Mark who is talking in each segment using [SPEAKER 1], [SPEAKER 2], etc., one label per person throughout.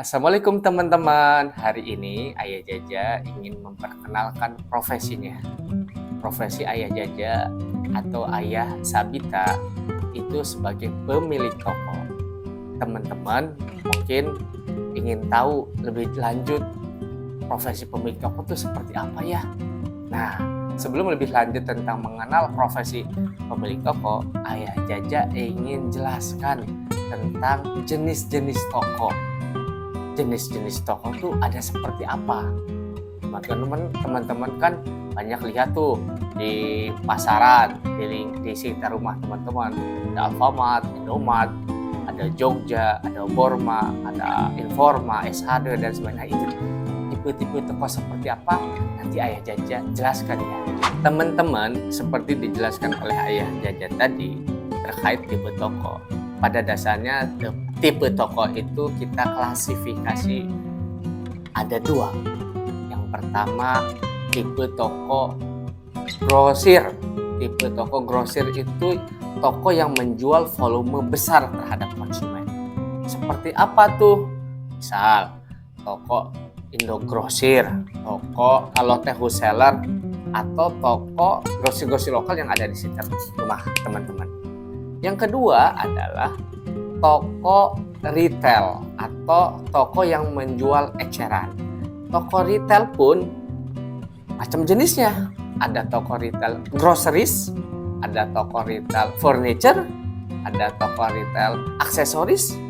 [SPEAKER 1] Assalamualaikum teman-teman. Hari ini Ayah Jaja ingin memperkenalkan profesinya. Profesi Ayah Jaja atau Ayah Sabita itu sebagai pemilik toko. Teman-teman mungkin ingin tahu lebih lanjut profesi pemilik toko itu seperti apa ya? Nah, sebelum lebih lanjut tentang mengenal profesi pemilik toko, Ayah Jaja ingin jelaskan tentang jenis-jenis toko. Jenis-jenis toko tuh ada seperti apa? Teman-teman kan banyak lihat tuh di pasaran, di sekitar rumah teman-teman. Ada Alfamart, Indomart, ada Jogja, ada Borma, ada Informa, SHD dan sebagainya. Itu tipe-tipe toko seperti apa? Nanti Ayah Jaja jelaskan ya. Teman-teman, seperti dijelaskan oleh Ayah Jaja tadi terkait tipe toko. Pada dasarnya tipe toko itu kita klasifikasi ada dua. Yang pertama tipe toko grosir. Tipe toko grosir itu toko yang menjual volume besar terhadap konsumen. Seperti apa tuh? Misal toko Indogrosir, toko Lotte Wholesaler, atau toko grosir-grosir lokal yang ada di sekitar rumah teman-teman. Yang kedua adalah toko retail atau toko yang menjual eceran. Toko retail pun macam jenisnya. Ada toko retail groceries, ada toko retail furniture, ada toko retail aksesoris,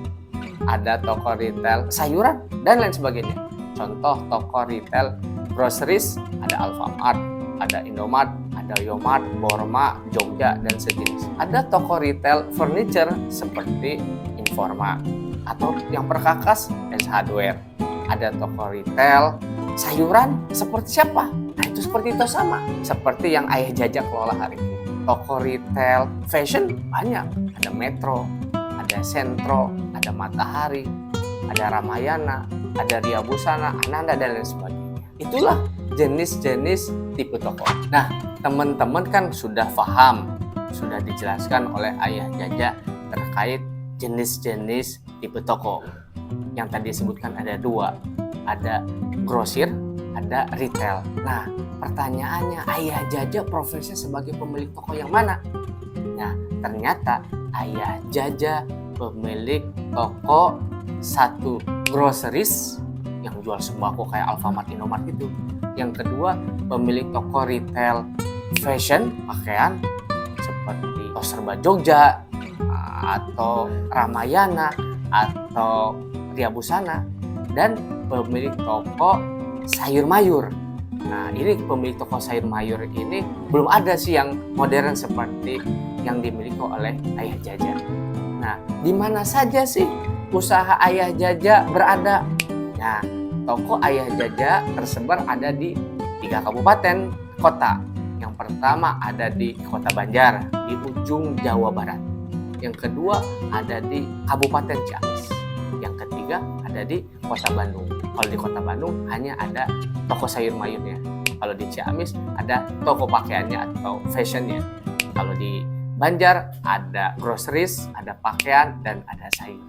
[SPEAKER 1] ada toko retail sayuran, dan lain sebagainya. Contoh toko retail groceries ada Alfamart, ada Indomart, ada Yomart, Borma, Jogja, dan sejenis. Ada toko retail furniture seperti Informa atau yang perkakas dan hardware. Ada toko retail sayuran seperti siapa? Nah itu seperti itu sama. Seperti yang Ayah Jaja kelola hari ini. Toko retail fashion banyak. Ada Metro, ada Sentro, ada Matahari, ada Ramayana, ada Ria Busana, Ananda, dan lain sebagainya. Itulah jenis-jenis tipe toko. Nah, teman-teman kan sudah paham, sudah dijelaskan oleh Ayah Jaja terkait jenis-jenis tipe toko. Yang tadi disebutkan ada dua, ada grosir, ada retail. Nah, pertanyaannya Ayah Jaja profesinya sebagai pemilik toko yang mana? Nah, ternyata Ayah Jaja pemilik toko satu groceries yang jual sembako kayak Alfamart, Indomart itu. Yang kedua, pemilik toko retail fashion, pakaian seperti Serba Jogja atau Ramayana atau Ria Busana, dan pemilik toko sayur mayur. Nah, ini pemilik toko sayur mayur ini belum ada sih yang modern seperti yang dimiliki oleh Ayah Jaja. Nah, di mana saja sih usaha Ayah Jaja berada? Nah, toko Ayah Jaja tersebar ada di 3 kabupaten kota. Yang pertama ada di Kota Banjar, di ujung Jawa Barat. Yang kedua ada di Kabupaten Ciamis. Yang ketiga ada di Kota Bandung. Kalau di Kota Bandung hanya ada toko sayur mayurnya. Kalau di Ciamis ada toko pakaiannya atau fashionnya. Kalau di Banjar ada groceries, ada pakaian, dan ada sayur.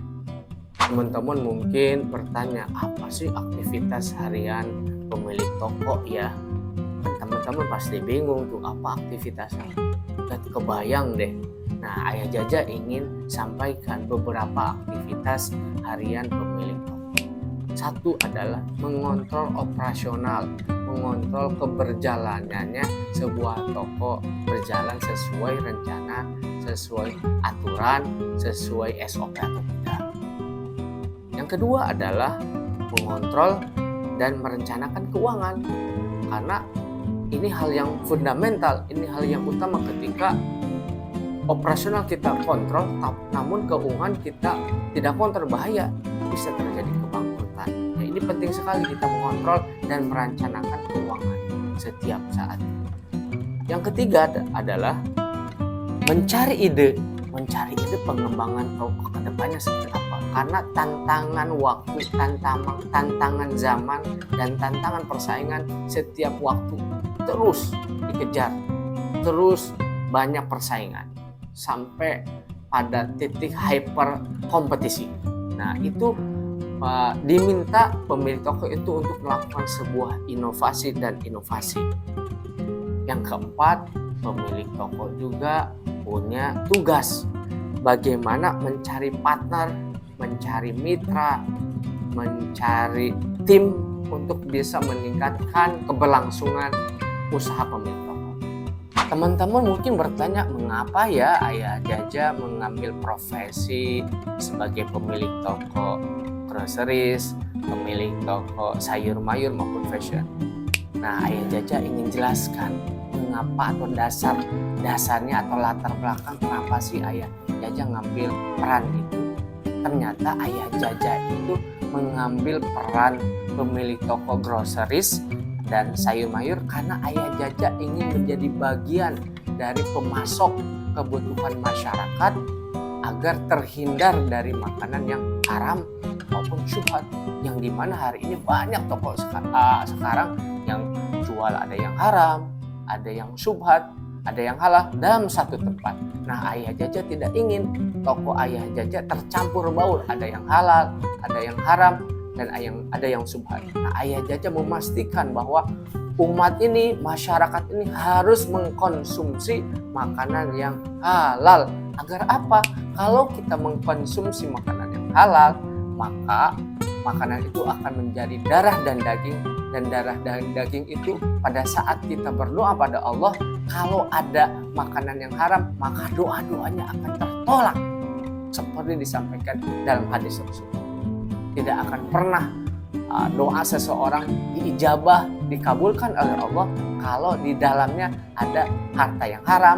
[SPEAKER 1] Teman-teman mungkin bertanya, apa sih aktivitas harian pemilik toko ya? Teman-teman pasti bingung tuh apa aktivitasnya. Gak kebayang deh. Nah, Ayah Jaja ingin sampaikan beberapa aktivitas harian pemilik toko. Satu adalah mengontrol operasional, mengontrol keberjalanannya sebuah toko berjalan sesuai rencana, sesuai aturan, sesuai SOP atau tidak. Yang kedua adalah mengontrol dan merencanakan keuangan, karena ini hal yang fundamental, ini hal yang utama ketika operasional kita kontrol, namun keuangan kita tidak kontrol, bahaya bisa terjadi kebangkrutan. Nah, ini penting sekali kita mengontrol dan merencanakan keuangan setiap saat. Yang ketiga adalah mencari ide pengembangan toko ke depannya seperti apa. Karena tantangan waktu, tantangan zaman, dan tantangan persaingan setiap waktu terus dikejar, terus banyak persaingan sampai pada titik hyper kompetisi. Nah, itu diminta pemilik toko itu untuk melakukan sebuah inovasi dan inovasi. Yang keempat, pemilik toko juga punya tugas bagaimana mencari partner, mencari mitra, mencari tim untuk bisa meningkatkan keberlangsungan usaha pemilik toko. Teman-teman mungkin bertanya, mengapa ya Ayah Jaja mengambil profesi sebagai pemilik toko groceries, pemilik toko sayur mayur maupun fashion? Nah, Ayah Jaja ingin jelaskan mengapa atau dasarnya atau latar belakang kenapa sih Ayah Jaja ngambil peran itu. Ternyata Ayah Jaja itu mengambil peran pemilik toko groceries dan sayur mayur karena Ayah Jaja ingin menjadi bagian dari pemasok kebutuhan masyarakat agar terhindar dari makanan yang haram maupun syubhat, yang dimana hari ini banyak toko sekarang yang jual ada yang haram, ada yang syubhat, ada yang halal dalam satu tempat. Nah, Ayah Jaja tidak ingin toko Ayah Jaja tercampur baur, ada yang halal, ada yang haram, dan ada yang syubhat. Nah, Ayah Jaja memastikan bahwa umat ini, masyarakat ini harus mengkonsumsi makanan yang halal. Agar apa? Kalau kita mengkonsumsi makanan yang halal, maka makanan itu akan menjadi darah dan daging, dan darah dan daging itu pada saat kita berdoa pada Allah, kalau ada makanan yang haram, maka doa-doanya akan tertolak seperti disampaikan dalam hadis tersebut. Tidak akan pernah doa seseorang diijabah, dikabulkan oleh Allah kalau di dalamnya ada harta yang haram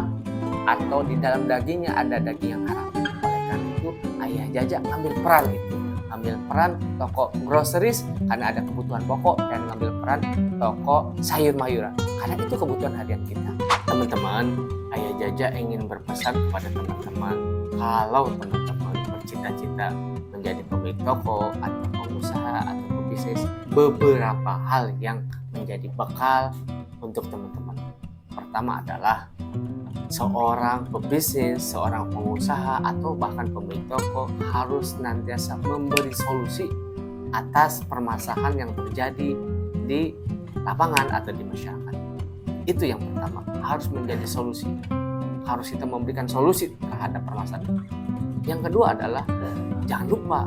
[SPEAKER 1] atau di dalam dagingnya ada daging yang haram. Oleh karena itu Ayah Jaja ambil peran itu, ambil peran toko groceries karena ada kebutuhan pokok, dan ngambil peran toko sayur mayuran karena itu kebutuhan harian kita. Teman-teman, Ayah Jaja ingin berpesan kepada teman-teman, kalau teman-teman bercita-cita menjadi pemilik toko atau pengusaha atau pebisnis, beberapa hal yang menjadi bekal untuk teman-teman. Pertama adalah seorang pebisnis, seorang pengusaha atau bahkan pemilik toko harus senantiasa memberi solusi atas permasalahan yang terjadi di lapangan atau di masyarakat. Itu yang pertama, harus menjadi solusi. Harus kita memberikan solusi terhadap permasalahan. Yang kedua adalah jangan lupa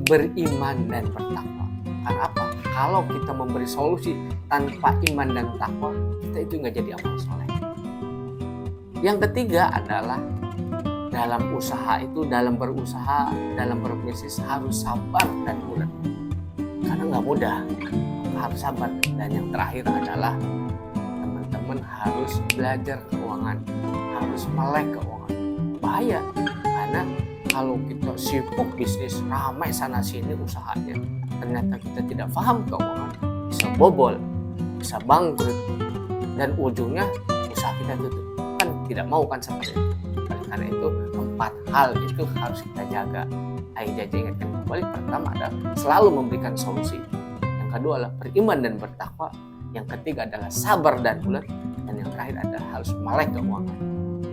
[SPEAKER 1] beriman dan bertakwa. Karena apa? Kalau kita memberi solusi tanpa iman dan takwa, kita itu nggak jadi amal soleh. Yang ketiga adalah dalam usaha itu, dalam berusaha, dalam berbisnis harus sabar dan ulet. Karena nggak mudah, harus sabar. Dan yang terakhir adalah teman-teman harus belajar keuangan, harus melek keuangan. Bahaya, karena kalau kita sibuk bisnis, ramai sana sini usahanya, ternyata kita tidak paham keuangan, bisa bobol, bisa bangkrut, dan ujungnya usaha kita tutup. Kan tidak mau kan seperti itu. Karena itu 4 hal itu harus kita jaga. Ayah Jaja ingatkan kembali, pertama adalah selalu memberikan solusi. Yang kedua adalah beriman dan bertakwa. Yang ketiga adalah sabar dan ulet. Dan yang terakhir adalah harus melek keuangan.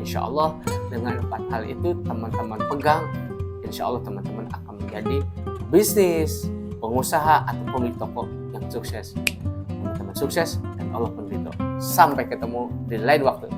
[SPEAKER 1] Insya Allah dengan 4 hal itu teman-teman pegang, insya Allah teman-teman akan menjadi bisnis, pengusaha atau pemilik toko yang sukses. Teman-teman sukses dan Allah pun ridho. Sampai ketemu di lain waktu.